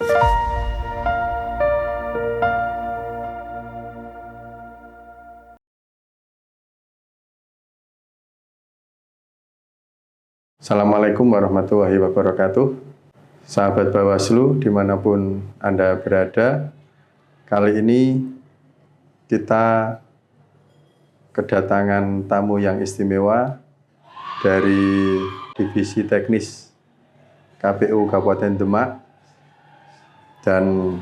Assalamualaikum warahmatullahi wabarakatuh. Sahabat Bawaslu dimanapun Anda berada, kali ini kita kedatangan tamu yang istimewa dari Divisi Teknis KPU Kabupaten Demak, dan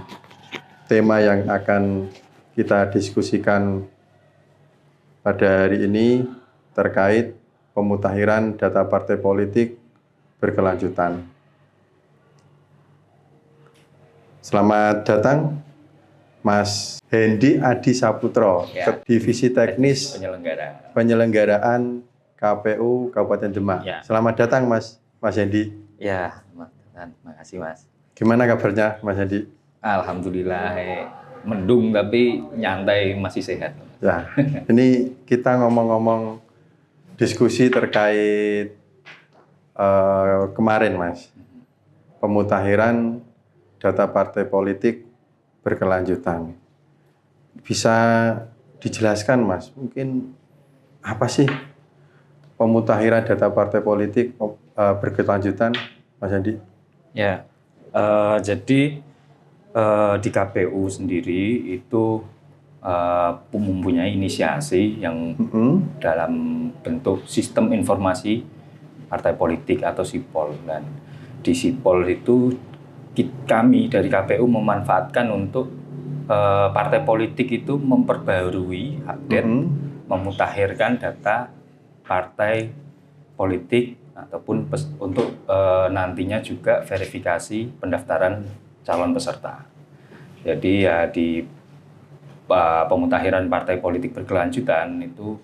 tema yang akan kita diskusikan pada hari ini terkait pemutakhiran data partai politik berkelanjutan. Selamat datang Mas Hendy Adi Saputro, ya, Divisi Teknis Penyelenggaraan KPU Kabupaten Demak. Ya. Selamat datang Mas Hendy. Ya, terima kasih Mas. Gimana kabarnya Mas Hendy? Alhamdulillah, mendung tapi nyantai, masih sehat. Ya, ini kita ngomong-ngomong diskusi terkait kemarin Mas, pemutakhiran data partai politik berkelanjutan. Bisa dijelaskan Mas, mungkin apa sih pemutakhiran data partai politik berkelanjutan, Mas Andi? Ya, jadi di KPU sendiri itu mempunyai inisiasi yang dalam bentuk sistem informasi partai politik atau SIPOL, dan di SIPOL itu kami dari KPU memanfaatkan untuk partai politik itu memperbarui update, memutakhirkan data partai politik ataupun untuk nantinya juga verifikasi pendaftaran calon peserta. Jadi ya di pemutakhiran partai politik berkelanjutan itu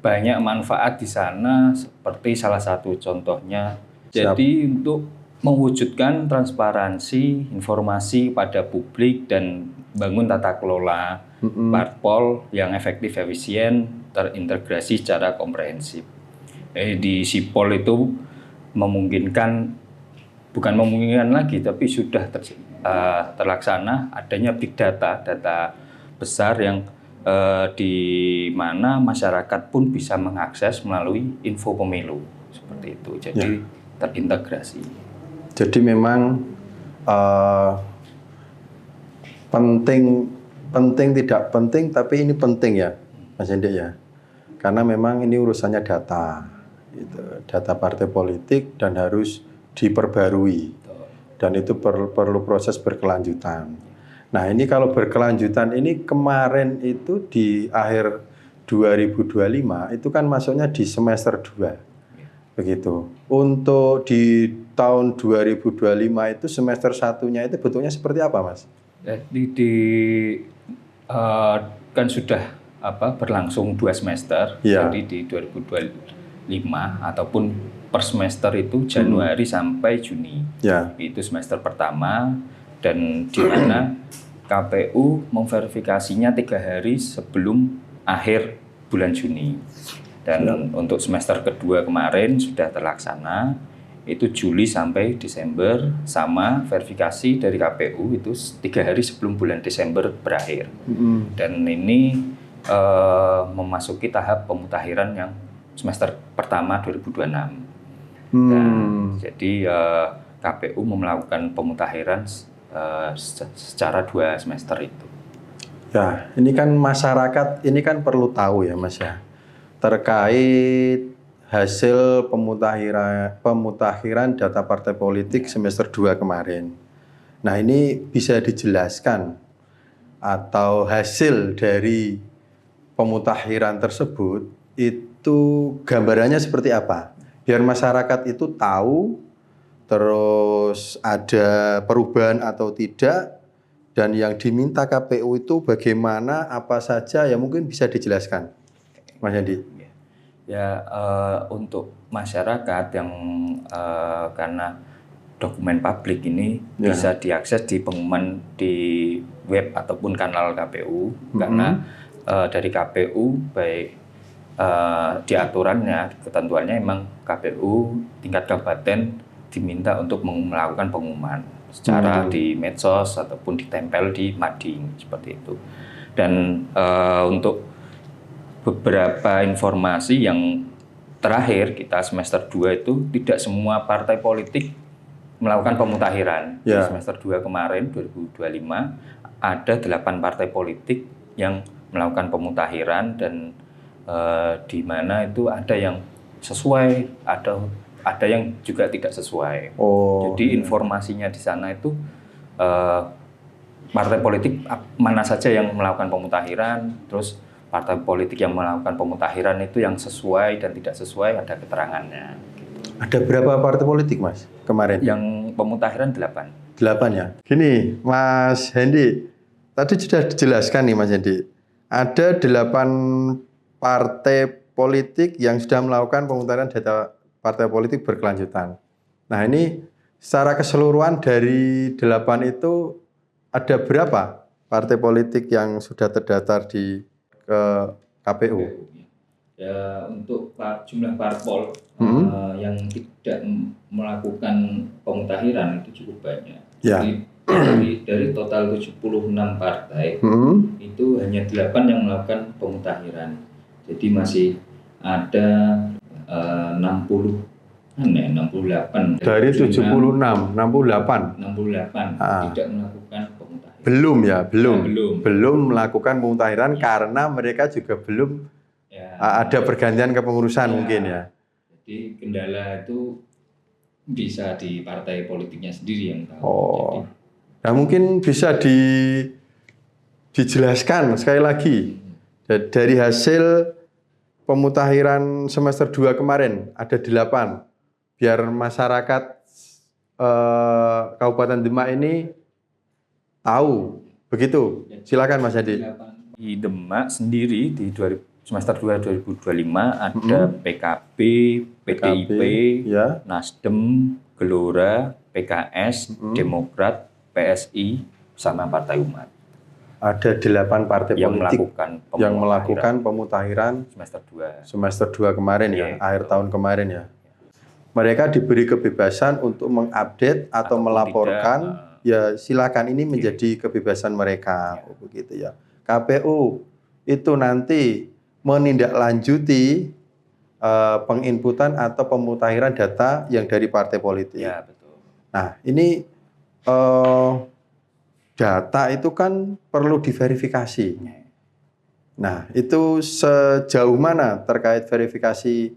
banyak manfaat di sana, seperti salah satu contohnya. Jadi untuk mewujudkan transparansi informasi pada publik dan bangun tata kelola parpol yang efektif, efisien, terintegrasi secara komprehensif. Di SIPOL itu bukan memungkinkan lagi, tapi sudah terlaksana adanya big data besar yang di mana masyarakat pun bisa mengakses melalui info pemilu seperti itu. Jadi terintegrasi. Jadi memang penting tidak penting, tapi ini penting ya Mas Hendy ya, karena memang ini urusannya data, data partai politik dan harus diperbarui. Dan itu perlu proses berkelanjutan. Nah ini kalau berkelanjutan ini kemarin itu di akhir 2025 itu kan masuknya di semester 2 begitu. Untuk di tahun 2025 itu semester 1-nya itu bentuknya seperti apa Mas? Jadi kan sudah berlangsung 2 semester, jadi di 2025 ataupun per semester itu Januari sampai Juni, itu semester pertama. Dan di mana KPU memverifikasinya 3 hari sebelum akhir bulan Juni. Dan untuk semester kedua kemarin sudah terlaksana, itu Juli sampai Desember, sama verifikasi dari KPU itu 3 hari sebelum bulan Desember berakhir. Dan ini memasuki tahap pemutakhiran yang semester pertama 2026. Dan jadi KPU melakukan pemutakhiran secara 2 semester itu. Ya, ini kan masyarakat ini kan perlu tahu ya Mas ya, terkait hasil pemutakhiran data partai politik semester 2 kemarin. Nah ini bisa dijelaskan atau hasil dari pemutakhiran tersebut itu gambarannya seperti apa? Biar masyarakat itu tahu, terus ada perubahan atau tidak, dan yang diminta KPU itu bagaimana, apa saja, ya mungkin bisa dijelaskan Mas Hendy. Ya, untuk masyarakat yang karena dokumen publik ini bisa diakses di pengumuman di web ataupun kanal KPU, karena dari KPU baik di aturannya, ketentuannya memang KPU tingkat kabupaten diminta untuk melakukan pengumuman. secara di medsos ataupun ditempel di mading seperti itu. Dan untuk beberapa informasi yang terakhir kita semester 2 itu tidak semua partai politik melakukan pemutahiran. Di semester 2 kemarin 2025 ada 8 partai politik yang melakukan pemutahiran dan di mana itu ada yang sesuai, ada yang juga tidak sesuai. Jadi informasinya di sana itu partai politik mana saja yang melakukan pemutahiran, terus partai politik yang melakukan pemutahiran itu yang sesuai dan tidak sesuai ada keterangannya. Ada berapa partai politik, Mas, kemarin? Yang pemutahiran 8. 8 ya? Gini, Mas Hendi, tadi sudah dijelaskan nih Mas Hendi, ada 8 partai politik yang sudah melakukan pemutahiran data partai politik berkelanjutan. Nah ini secara keseluruhan dari 8 itu ada berapa partai politik yang sudah terdaftar di KPU? Ya, untuk jumlah parpol yang tidak melakukan pemutahiran itu cukup banyak. Ya. Jadi dari total 76 partai itu hanya 8 yang melakukan pemutahiran. Jadi masih ada 68 dari 76, 68 tidak melakukan pemutahiran. Belum melakukan pemutahiran karena mereka juga belum ada pergantian kepengurusan mungkin ya. Jadi kendala itu bisa di partai politiknya sendiri yang tahu. Nah mungkin bisa dijelaskan sekali lagi dari hasil pemutahiran semester 2 kemarin ada 8, biar masyarakat Kabupaten Demak ini tahu. Begitu. Silakan Mas Hadi. Di Demak sendiri di semester 2 2025 ada PKB, PDIP, Nasdem, Gelora, PKS, Demokrat, PSI, sama Partai Umat. Ada 8 partai yang politik yang melakukan pemutahiran semester 2 kemarin akhir tahun kemarin ya. Mereka diberi kebebasan untuk mengupdate atau melaporkan, ya silakan, ini menjadi kebebasan mereka, begitu ya. KPU itu nanti menindaklanjuti penginputan atau pemutahiran data yang dari partai politik. Ya, betul. Nah, ini data itu kan perlu diverifikasi. Nah, itu sejauh mana terkait verifikasi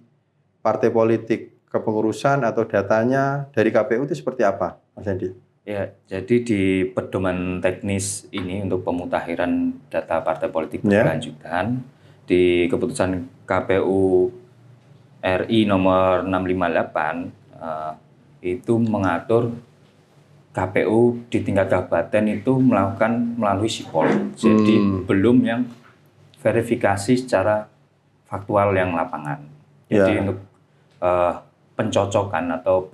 partai politik, kepengurusan atau datanya dari KPU itu seperti apa, Mas Andi? Ya, jadi di pedoman teknis ini untuk pemutakhiran data partai politik berkelanjutan, di keputusan KPU RI nomor 658 itu mengatur KPU di tingkat kabupaten itu melakukan melalui sipol. Jadi belum yang verifikasi secara faktual yang lapangan. Jadi untuk pencocokan atau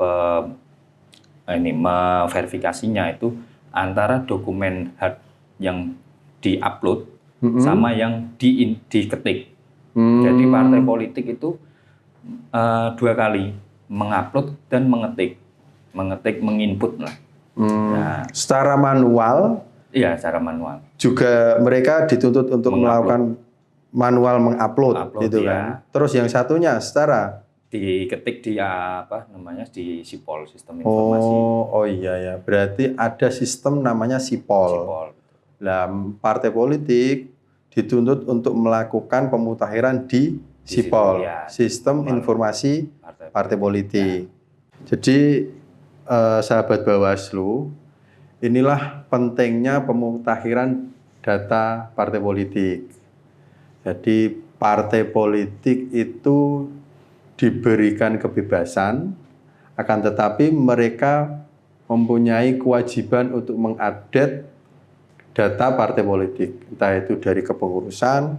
verifikasinya itu antara dokumen hard yang diupload sama yang diketik. Jadi partai politik itu 2 kali mengupload dan mengetik, menginput lah. Nah, secara manual? Iya, secara manual. Juga mereka dituntut untuk melakukan manual mengupload, gitu kan? Terus yang satunya secara diketik di di sipol, sistem informasi. Oh iya ya, berarti ada sistem namanya sipol. Nah, partai politik dituntut untuk melakukan pemutahiran di sipol, sistem informasi partai politik. Jadi sahabat Bawaslu, inilah pentingnya pemutahiran data partai politik. Jadi partai politik itu diberikan kebebasan, akan tetapi mereka mempunyai kewajiban untuk mengupdate data partai politik, entah itu dari kepengurusan,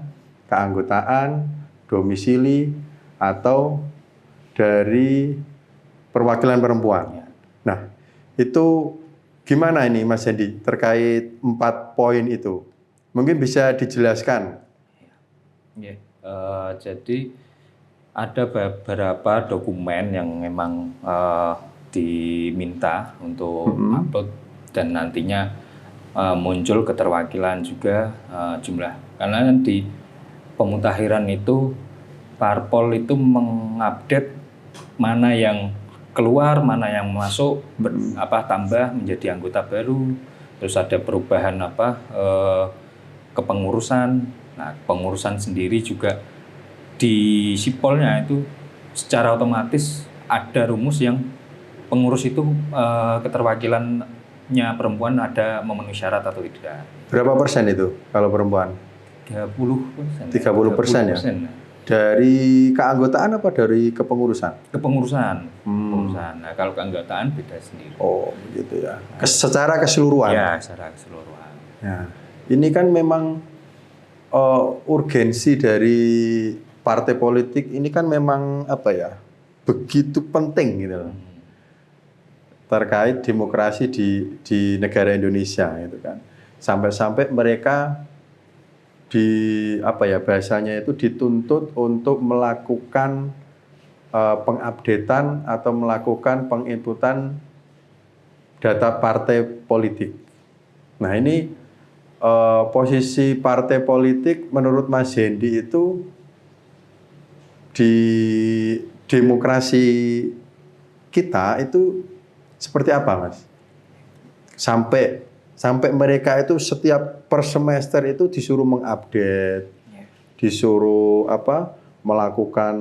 keanggotaan, domisili, atau dari perwakilan perempuan. Nah, itu gimana ini Mas Hendi terkait 4 poin itu? Mungkin bisa dijelaskan. Jadi ada beberapa dokumen yang memang diminta untuk upload dan nantinya muncul keterwakilan juga jumlah, karena kan di pemutakhiran itu parpol itu mengupdate mana yang keluar, mana yang masuk, tambah menjadi anggota baru, terus ada perubahan kepengurusan. Nah, pengurusan sendiri juga di sipolnya itu secara otomatis ada rumus yang pengurus itu keterwakilannya perempuan ada memenuhi syarat atau tidak. Berapa persen itu kalau perempuan? 30%. 30% ya? Dari keanggotaan apa dari kepengurusan? Kepengurusan. Nah, kalau keanggotaan beda sendiri. Oh, begitu ya. Secara keseluruhan? Ya, secara keseluruhan. Ya. Ini kan memang urgensi dari partai politik ini kan memang begitu penting gitu loh. Terkait demokrasi di negara Indonesia gitu kan. Sampai-sampai mereka bahasanya itu dituntut untuk melakukan pengupdatean atau melakukan penginputan data partai politik. Nah, ini posisi partai politik menurut Mas Hendy itu di demokrasi kita itu seperti apa, Mas? Sampai mereka itu setiap per semester itu disuruh mengupdate, disuruh melakukan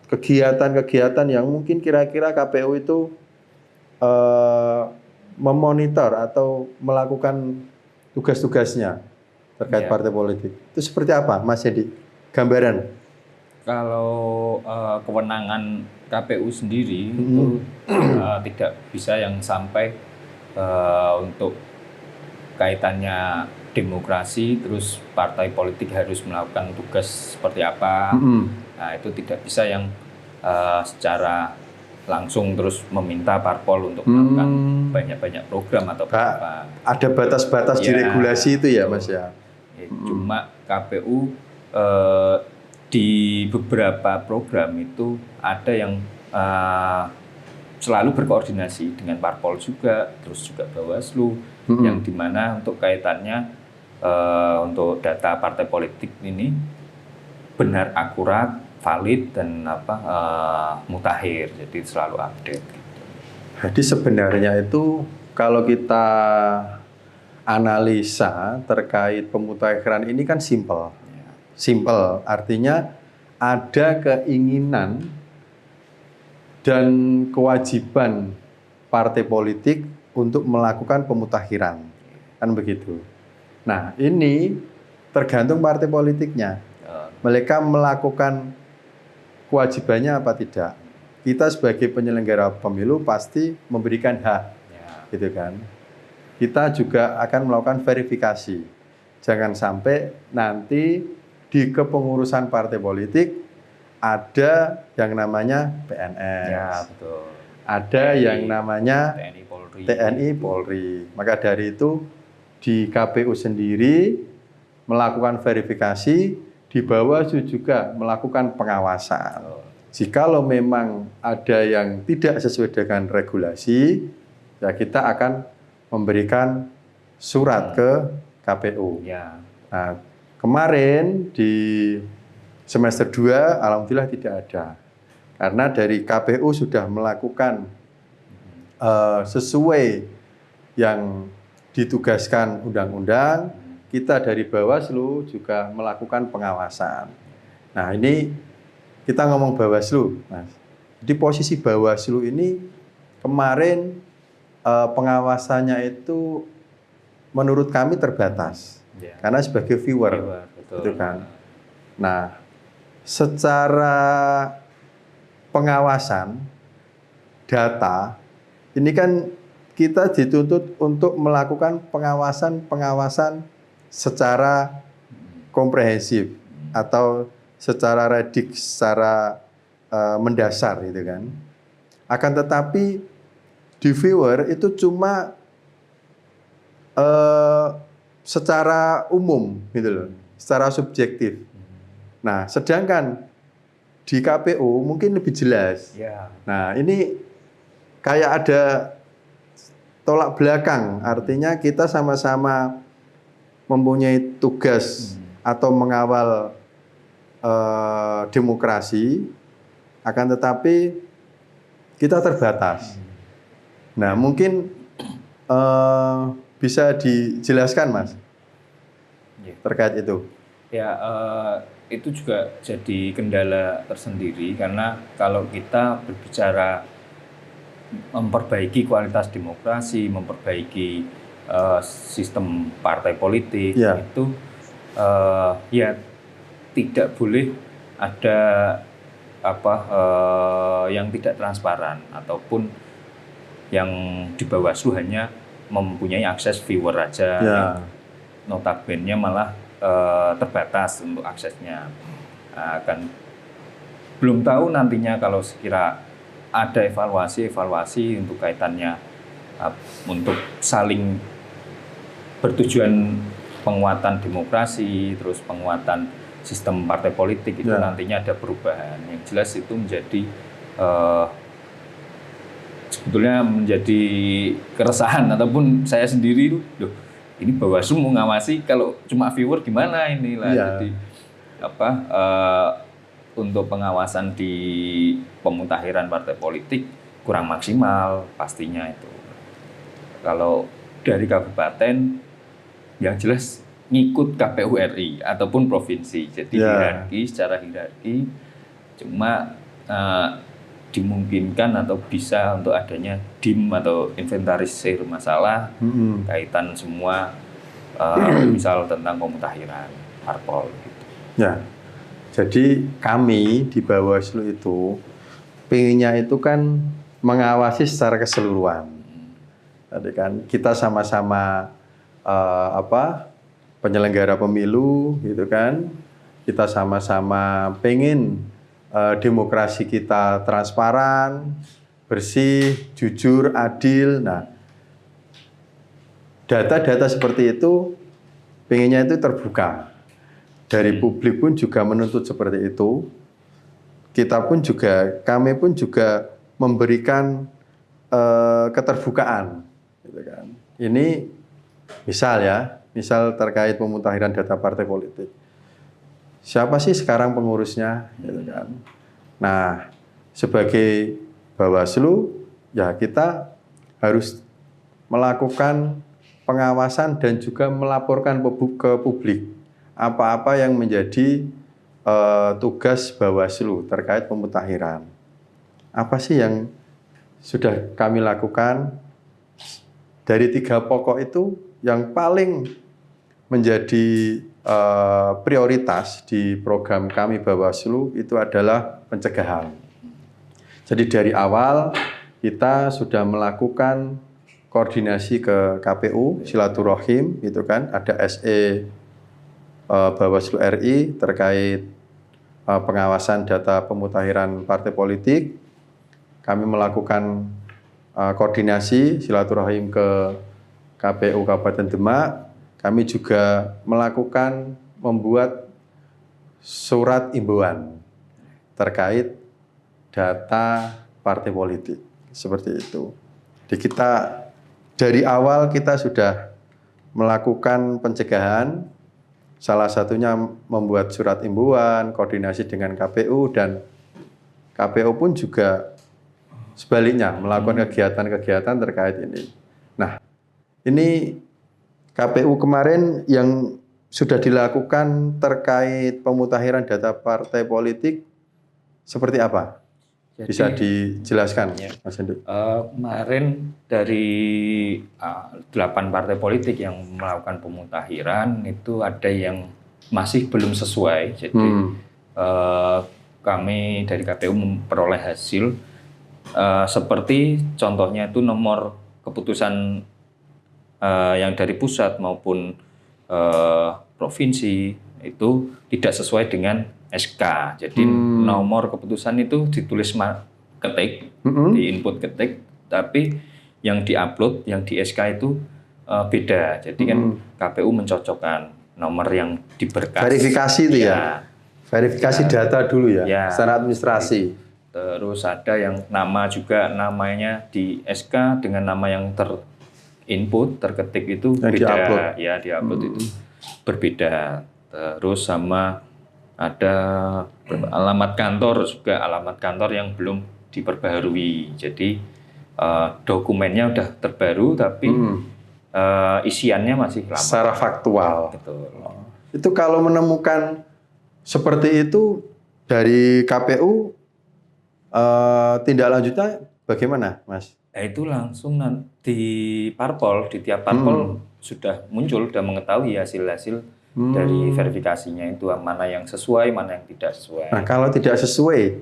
kegiatan-kegiatan yang mungkin kira-kira KPU itu memonitor atau melakukan tugas-tugasnya terkait partai politik. Itu seperti apa, Mas Hendy? Gambaran. Kalau kewenangan KPU sendiri itu tidak bisa yang sampai untuk kaitannya demokrasi, terus partai politik harus melakukan tugas seperti apa. Nah, itu tidak bisa yang secara langsung terus meminta parpol untuk melakukan banyak-banyak program atau apa. Ada batas-batas di regulasi itu ya, Mas ya. Cuma KPU di beberapa program itu ada yang selalu berkoordinasi dengan parpol juga, terus juga Bawaslu, yang dimana untuk kaitannya untuk data partai politik ini benar, akurat, valid, dan mutakhir, jadi selalu update. Jadi sebenarnya itu kalau kita analisa terkait pemutakhiran ini kan simple. Simple, artinya ada keinginan dan kewajiban partai politik untuk melakukan pemutakhiran, kan begitu. Nah, ini tergantung partai politiknya. Mereka melakukan kewajibannya apa tidak. Kita sebagai penyelenggara pemilu pasti memberikan hak, gitu kan. Kita juga akan melakukan verifikasi. Jangan sampai nanti di kepengurusan partai politik ada yang namanya PNS, ya, betul. Ada TNI, yang namanya TNI Polri. Maka dari itu di KPU sendiri melakukan verifikasi, di Bawaslu juga melakukan pengawasan. Jikalau memang ada yang tidak sesuai dengan regulasi, ya kita akan memberikan surat ke KPU. Ya. Nah, kemarin di semester 2 alhamdulillah tidak ada. Karena dari KPU sudah melakukan sesuai yang ditugaskan undang-undang, kita dari Bawaslu juga melakukan pengawasan. Nah, ini kita ngomong Bawaslu, Mas. Di posisi Bawaslu ini kemarin pengawasannya itu menurut kami terbatas. Karena sebagai viewer, gitu kan. Nah, secara pengawasan data ini kan kita dituntut untuk melakukan pengawasan secara komprehensif atau secara redik, secara mendasar, gitu kan. Akan tetapi di viewer itu cuma secara umum, gitu loh, secara subjektif. Nah, sedangkan di KPU mungkin lebih jelas. Ya. Nah, ini kayak ada tolak belakang, artinya kita sama-sama mempunyai tugas atau mengawal demokrasi, akan tetapi kita terbatas. Nah, mungkin bisa dijelaskan, Mas, terkait itu. Ya, itu juga jadi kendala tersendiri karena kalau kita berbicara memperbaiki kualitas demokrasi, memperbaiki sistem partai politik, itu ya tidak boleh ada yang tidak transparan ataupun yang di Bawaslu hanya mempunyai akses viewer aja, yang notabene malah terbatas untuk aksesnya. Kan belum tahu nantinya kalau sekira ada evaluasi untuk kaitannya untuk saling bertujuan penguatan demokrasi, terus penguatan sistem partai politik itu nantinya ada perubahan. Yang jelas itu menjadi sebetulnya menjadi keresahan ataupun saya sendiri loh, ini Bawaslu mau ngawasi kalau cuma viewer gimana ini lah. Jadi untuk pengawasan di pemutahiran partai politik kurang maksimal pastinya itu. Kalau dari kabupaten yang jelas ngikut KPU RI ataupun provinsi, jadi secara hierarki cuma dimungkinkan atau bisa untuk adanya DIM atau inventarisir masalah kaitan semua misal tentang pemutahiran parpol gitu. Ya. Jadi kami di Bawaslu itu pengennya itu kan mengawasi secara keseluruhan. Jadi kan kita sama-sama penyelenggara pemilu gitu kan. Kita sama-sama pengen demokrasi kita transparan, bersih, jujur, adil. Nah, data-data seperti itu pengennya itu terbuka. Dari publik pun juga menuntut seperti itu. Kami pun juga memberikan keterbukaan. Gitu kan. Ini misal terkait pemutahiran data partai politik. Siapa sih sekarang pengurusnya? Gitu kan. Nah, sebagai Bawaslu, ya kita harus melakukan pengawasan dan juga melaporkan ke publik apa-apa yang menjadi tugas Bawaslu terkait pemutahiran. Apa sih yang sudah kami lakukan? Dari 3 pokok itu yang paling menjadi prioritas di program kami Bawaslu itu adalah pencegahan. Jadi dari awal kita sudah melakukan koordinasi ke KPU, silaturahim, gitu kan, ada SE Bawaslu RI terkait pengawasan data pemutahiran partai politik. Kami melakukan koordinasi silaturahim ke KPU Kabupaten Demak. Kami juga membuat surat imbauan terkait data partai politik seperti itu. Jadi dari awal kita sudah melakukan pencegahan. Salah satunya membuat surat imbauan, koordinasi dengan KPU, dan KPU pun juga sebaliknya melakukan kegiatan-kegiatan terkait ini. Nah, ini KPU kemarin yang sudah dilakukan terkait pemutahiran data partai politik seperti apa? Jadi, bisa dijelaskan, Mas Hendy? Kemarin dari 8 partai politik yang melakukan pemutahiran itu ada yang masih belum sesuai. Jadi kami dari KPU memperoleh hasil seperti contohnya itu nomor keputusan yang dari pusat maupun provinsi itu tidak sesuai dengan SK. Jadi nomor keputusan itu ditulis ketik, di input ketik, tapi yang diupload, yang di SK itu beda. Jadi kan KPU mencocokkan nomor yang diberkas. Verifikasi itu ya? Verifikasi data dulu ya, secara administrasi. Terus ada yang namanya di SK dengan nama yang input terketik itu yang beda, di-upload. Ya di-upload itu berbeda. Terus sama ada alamat kantor juga, alamat kantor yang belum diperbaharui. Jadi dokumennya udah terbaru tapi isiannya masih lama. Secara faktual. Betul. Itu kalau menemukan seperti itu dari KPU, tindak lanjutnya bagaimana, Mas? Ya itu langsung di parpol, di tiap parpol sudah muncul, sudah mengetahui hasil-hasil dari verifikasinya itu, mana yang sesuai, mana yang tidak sesuai. Nah, kalau tidak sesuai,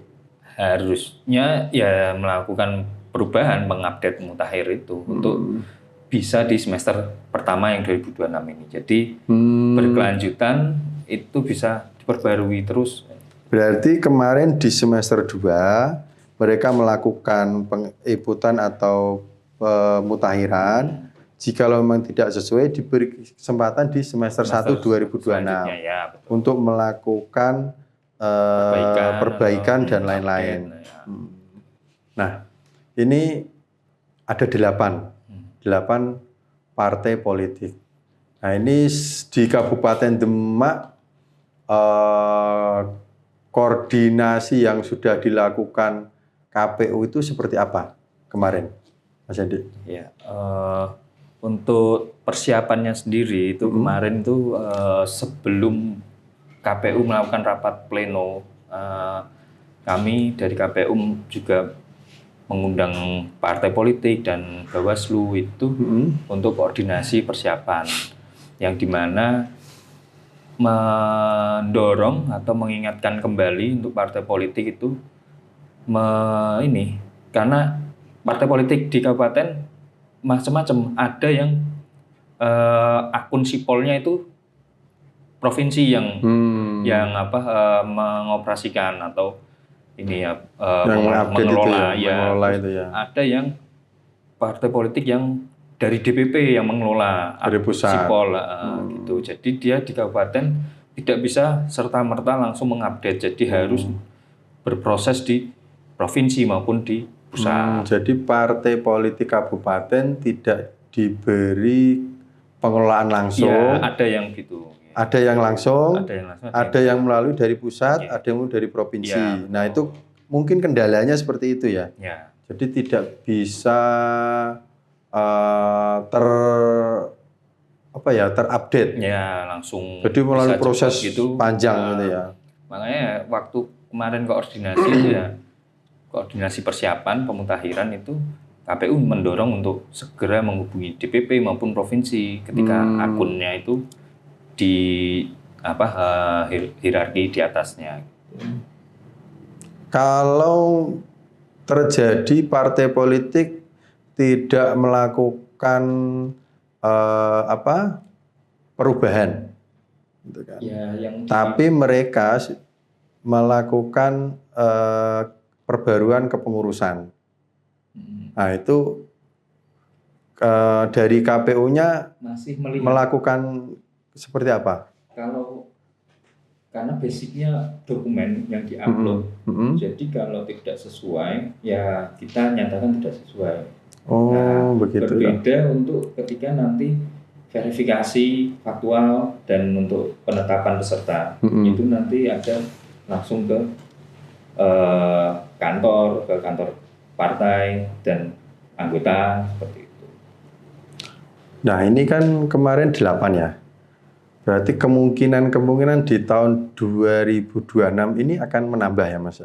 harusnya ya melakukan perubahan, mengupdate mutakhir itu untuk bisa di semester pertama yang 2026 ini. Jadi berkelanjutan itu bisa diperbarui terus. Berarti kemarin di semester 2 mereka melakukan penginputan atau pemutahiran. Jika memang tidak sesuai, diberi kesempatan di semester 1 2026 ya, untuk melakukan perbaikan dan lain-lain. Nah, ini ada 8 partai politik. Nah, ini di Kabupaten Demak koordinasi yang sudah dilakukan KPU itu seperti apa kemarin, Mas Andi? Ya, untuk persiapannya sendiri itu kemarin itu sebelum KPU melakukan rapat pleno, kami dari KPU juga mengundang partai politik dan Bawaslu itu untuk koordinasi persiapan, yang dimana mendorong atau mengingatkan kembali untuk partai politik itu karena partai politik di kabupaten macam-macam, ada yang akun sipolnya itu provinsi yang mengoperasikan atau mengelola itu ya. Ada yang partai politik yang dari DPP yang mengelola dari pusat sipol gitu. Jadi dia di kabupaten tidak bisa serta-merta langsung mengupdate, jadi harus berproses di provinsi maupun di pusat. Jadi partai politik kabupaten tidak diberi pengelolaan langsung. Ya, ada yang gitu. Ada yang langsung, ada yang melalui dari pusat, ada yang melalui dari provinsi. Ya, nah, itu mungkin kendalanya seperti itu ya. Ya. Jadi tidak bisa terupdate. Ya, langsung. Jadi melalui proses gitu, panjang gitu ya. Makanya waktu kemarin koordinasi itu ya, koordinasi persiapan pemutahiran itu KPU mendorong untuk segera menghubungi DPP maupun provinsi ketika akunnya itu di hierarki di atasnya. Kalau terjadi partai politik tidak melakukan perubahan, gitu kan. Ya, tapi mereka melakukan perbaruan kepengurusan. Nah, itu dari KPU-nya masih melihat melakukan seperti apa? Karena basicnya dokumen yang diupload, jadi kalau tidak sesuai, ya kita nyatakan tidak sesuai. Begitu. Berbeda untuk ketika nanti verifikasi faktual dan untuk penetapan peserta, itu nanti ada langsung ke kantor partai dan anggota seperti itu. Nah, ini kan kemarin 8 ya. Berarti kemungkinan di tahun 2026 ini akan menambah ya, Mas?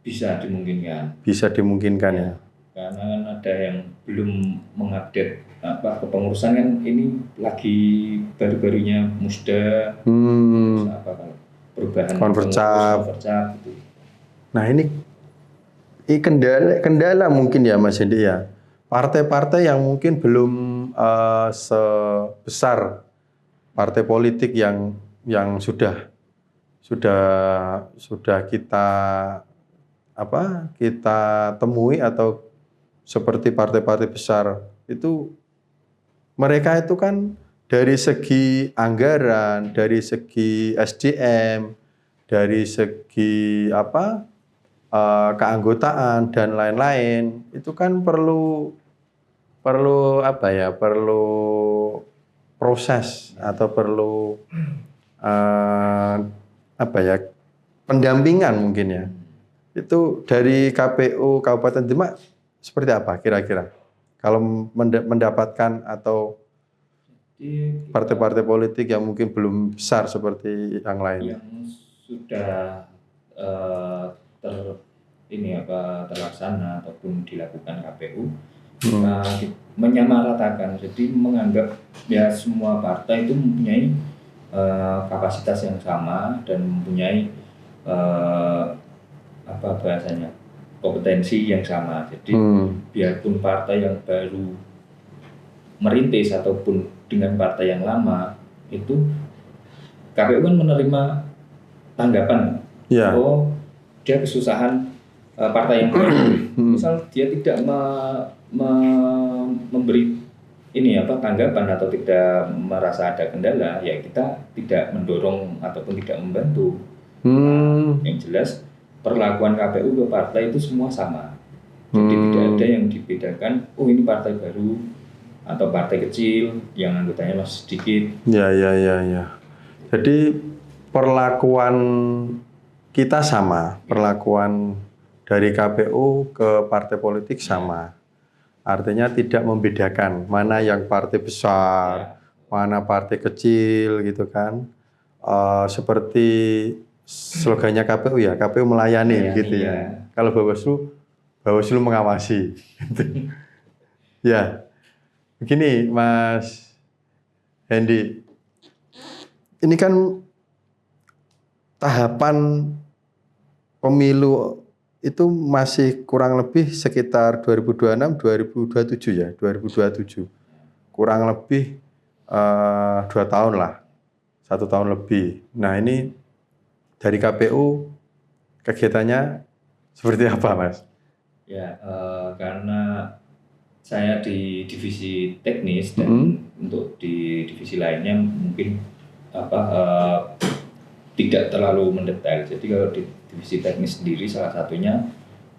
Bisa dimungkinkan. Bisa dimungkinkan ya. Karena kan ada yang belum mengupdate kepengurusan, kan ini lagi baru-barunya musda, perubahan konvercap gitu. Nah, ini kendala mungkin ya, Mas Hendi ya. Partai-partai yang mungkin belum sebesar partai politik yang sudah kita temui, atau seperti partai-partai besar itu, mereka itu kan dari segi anggaran, dari segi SDM, dari segi keanggotaan dan lain-lain, itu kan perlu perlu apa ya? Perlu proses atau perlu apa ya? Pendampingan mungkin ya. Itu dari KPU Kabupaten Demak seperti apa kira-kira? Kalau mendapatkan atau partai-partai politik yang mungkin belum besar seperti yang lain. Yang sudah terlaksana ataupun dilakukan KPU menyamaratakan, jadi menganggap ya semua partai itu mempunyai kapasitas yang sama dan mempunyai kompetensi yang sama. Jadi biarpun partai yang baru merintis ataupun dengan partai yang lama, itu KPU kan menerima tanggapan. Oh, dia kesusahan partai yang baru. Misal dia tidak memberi tanggapan atau tidak merasa ada kendala, ya kita tidak mendorong ataupun tidak membantu. Yang jelas perlakuan KPU ke partai itu semua sama. Jadi tidak ada yang dibedakan, oh ini partai baru atau partai kecil yang anggotanya masih sedikit. Ya. Jadi perlakuan kita sama, perlakuan dari KPU ke partai politik sama. Artinya tidak membedakan mana yang partai besar, mana partai kecil gitu kan. Seperti slogannya KPU ya, KPU melayani gitu ya. Kalau Bawaslu mengawasi. Ya, begini Mas Hendy, ini kan tahapan pemilu itu masih kurang lebih sekitar 2026-2027 ya, 2027. Kurang lebih 2 tahun lah, 1 tahun lebih. Nah ini dari KPU kegiatannya seperti apa, Mas? Ya, karena saya di divisi teknis dan untuk di divisi lainnya mungkin tidak terlalu mendetail. Jadi kalau di divisi teknis sendiri salah satunya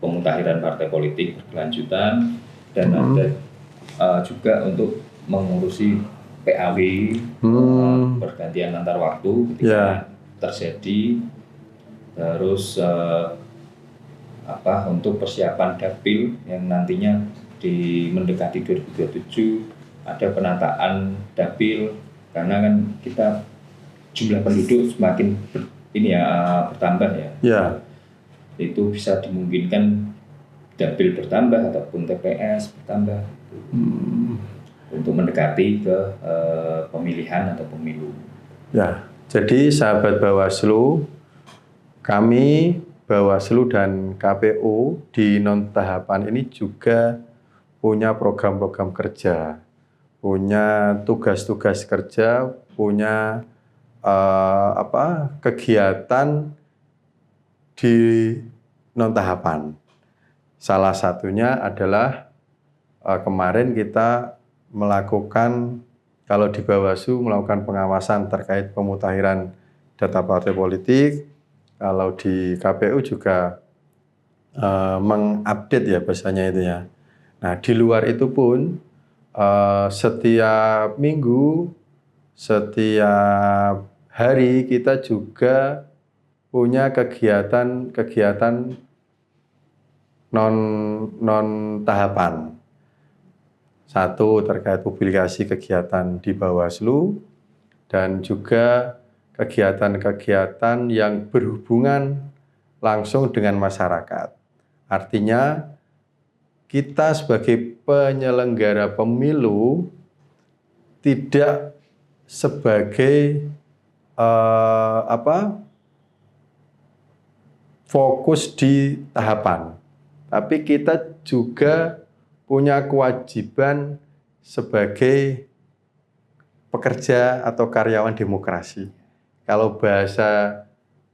pemutakhiran partai politik berkelanjutan dan ada juga untuk mengurusi PAW pergantian antar waktu ketika terjadi, terus untuk persiapan dapil yang nantinya mendekati 2027 ada penataan dapil karena kan kita jumlah penduduk semakin bertambah ya. Itu bisa dimungkinkan dapil bertambah ataupun TPS bertambah untuk mendekati ke pemilihan atau pemilu. Ya, jadi sahabat Bawaslu, kami Bawaslu dan KPU di non tahapan ini juga punya program-program kerja, punya tugas-tugas kerja, punya kegiatan di non tahapan. Salah satunya adalah kemarin kita melakukan, kalau di Bawaslu melakukan pengawasan terkait pemutakhiran data partai politik, kalau di KPU juga mengupdate ya bahasanya itu ya. Nah di luar itu pun setiap minggu, setiap hari kita juga punya kegiatan non tahapan. Satu terkait publikasi kegiatan di Bawaslu dan juga kegiatan-kegiatan yang berhubungan langsung dengan masyarakat. Artinya kita sebagai penyelenggara pemilu tidak sebagai fokus di tahapan, tapi kita juga punya kewajiban sebagai pekerja atau karyawan demokrasi. Kalau bahasa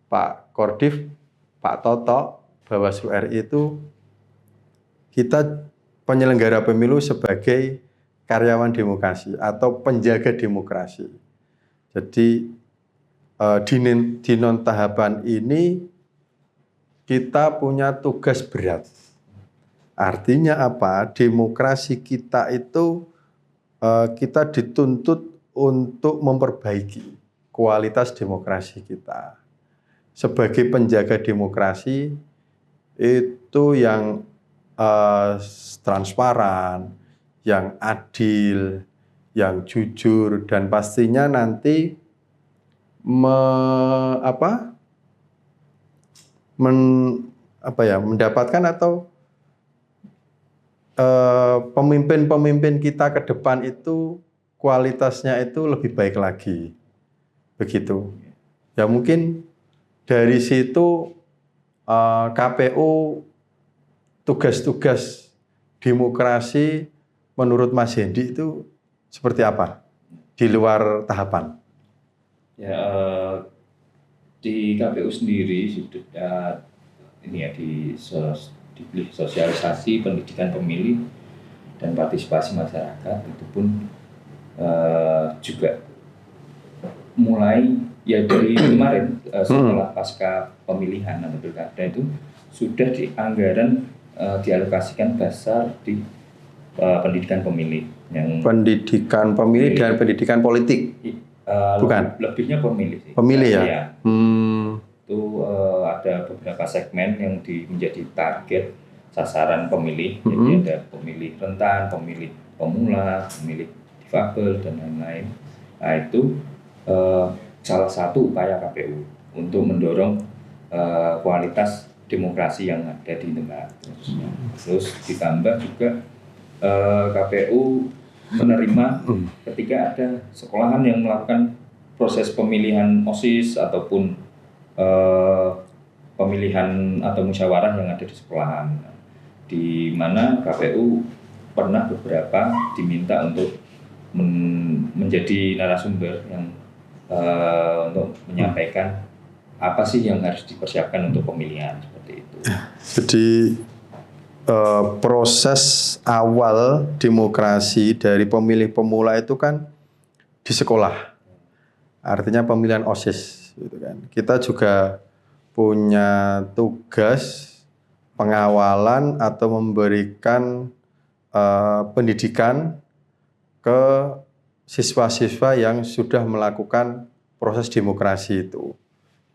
Pak Kordif, Pak Toto, Bawaslu RI itu kita penyelenggara pemilu sebagai karyawan demokrasi atau penjaga demokrasi. Jadi di non tahapan ini kita punya tugas berat. Artinya apa? Demokrasi kita itu kita dituntut untuk memperbaiki kualitas demokrasi kita. Sebagai penjaga demokrasi itu yang transparan, yang adil, yang jujur, dan pastinya nanti mendapatkan atau pemimpin-pemimpin kita ke depan itu kualitasnya itu lebih baik lagi, begitu. Ya mungkin dari situ KPU tugas-tugas demokrasi menurut Mas Hendy itu seperti apa di luar tahapan? Ya, di KPU sendiri sudah ini ya diberi sosialisasi pendidikan pemilih dan partisipasi masyarakat, itu pun juga mulai ya dari kemarin setelah pasca pemilihan atau pilkada itu sudah anggaran dialokasikan besar di pendidikan pemilih, yang pendidikan pemilih dan pendidikan politik. Bukan? Lebihnya pemilih sih. Pemilih ya? Ya. Itu ada beberapa segmen yang menjadi target sasaran pemilih. Jadi ada pemilih rentan, pemilih pemula, pemilih difabel, dan lain-lain. Nah itu salah satu upaya KPU untuk mendorong kualitas demokrasi yang ada di negara. Terus ditambah juga KPU menerima ketika ada sekolahan yang melakukan proses pemilihan OSIS ataupun pemilihan atau musyawarah yang ada di sekolahan, di mana KPU pernah beberapa diminta untuk menjadi narasumber yang untuk menyampaikan apa sih yang harus dipersiapkan untuk pemilihan seperti itu. Jadi proses awal demokrasi dari pemilih pemula itu kan di sekolah, artinya pemilihan OSIS, gitu kan. Kita juga punya tugas pengawalan atau memberikan pendidikan ke siswa-siswa yang sudah melakukan proses demokrasi itu,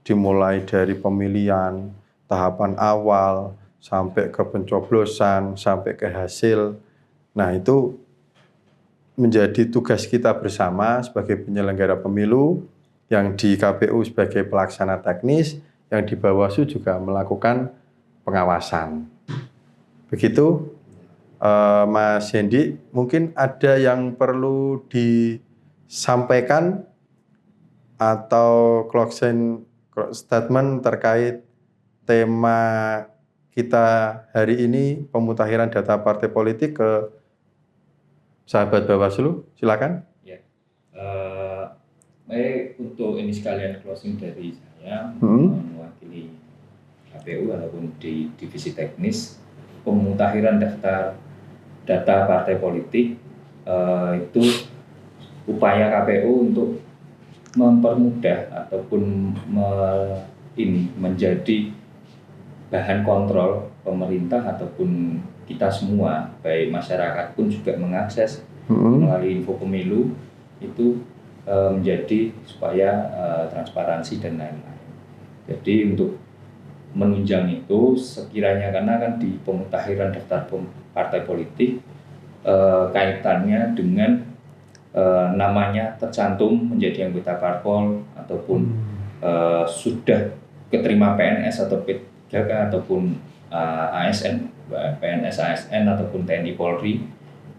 dimulai dari pemilihan, tahapan awal, sampai ke pencoblosan, sampai ke hasil. Nah itu menjadi tugas kita bersama sebagai penyelenggara pemilu, yang di KPU sebagai pelaksana teknis, yang di Bawaslu juga melakukan pengawasan. Begitu Mas Hendy, mungkin ada yang perlu disampaikan atau closing statement terkait tema kita hari ini, pemutahiran data partai politik, ke sahabat Bawaslu, silakan. Ya, untuk ini sekalian closing dari saya, mewakili KPU ataupun di divisi teknis, pemutahiran data partai politik itu upaya KPU untuk mempermudah ataupun menjadi bahan kontrol pemerintah ataupun kita semua, baik masyarakat pun juga mengakses melalui info pemilu itu menjadi supaya transparansi dan lain-lain. Jadi untuk menunjang itu sekiranya, karena kan di pemutahiran daftar partai politik kaitannya dengan namanya tercantum menjadi anggota parpol ataupun sudah keterima PNS atau P3K ataupun ASN, PNS ASN ataupun TNI Polri,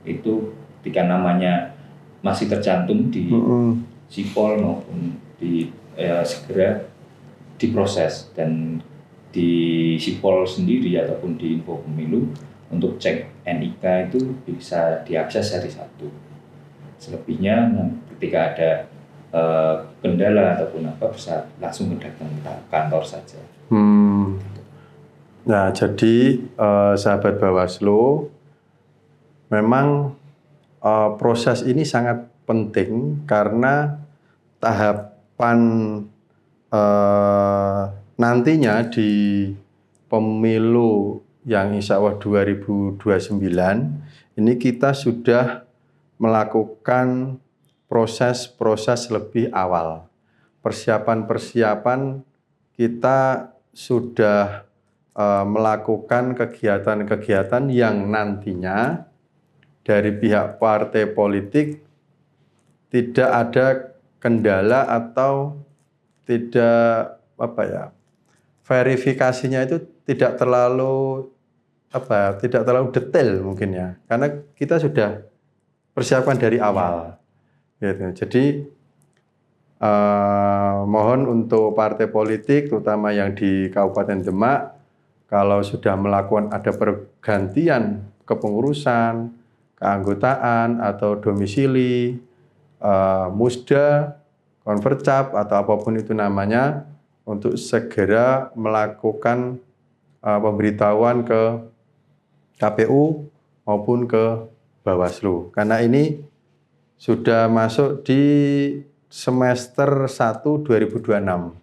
itu ketika namanya masih tercantum di Sipol maupun di segera diproses, dan di Sipol sendiri ataupun di info pemilu untuk cek NIK itu bisa diakses hari Sabtu. Selebihnya ketika ada kendala ataupun apa bisa langsung datang ke kantor saja. Nah, jadi sahabat Bawaslu, memang proses ini sangat penting karena tahapan nantinya di pemilu yang insya Allah 2029 ini kita sudah melakukan proses-proses lebih awal. Persiapan-persiapan kita sudah melakukan kegiatan-kegiatan yang nantinya dari pihak partai politik tidak ada kendala atau tidak verifikasinya itu tidak terlalu detail mungkin ya, karena kita sudah persiapkan dari awal. Gitu. Jadi mohon untuk partai politik, terutama yang di Kabupaten Demak, kalau sudah melakukan ada pergantian kepengurusan, keanggotaan atau domisili, musda, konvercap atau apapun itu namanya, untuk segera melakukan pemberitahuan ke KPU maupun ke Bawaslu. Karena ini sudah masuk di semester 1 2026.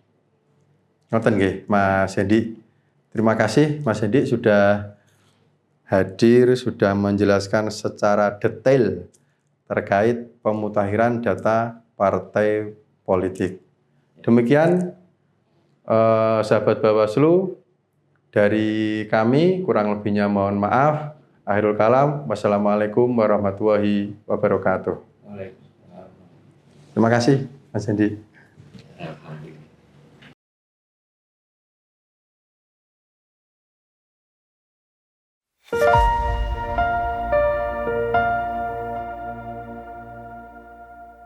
Ngoten nggih, Mas Hendi. Terima kasih Mas Hendi sudah hadir, sudah menjelaskan secara detail terkait pemutakhiran data partai politik. Demikian sahabat Bawaslu, dari kami kurang lebihnya mohon maaf. Akhirul kalam, wassalamualaikum warahmatullahi wabarakatuh. Terima kasih Mas Hendi. Alhamdulillah.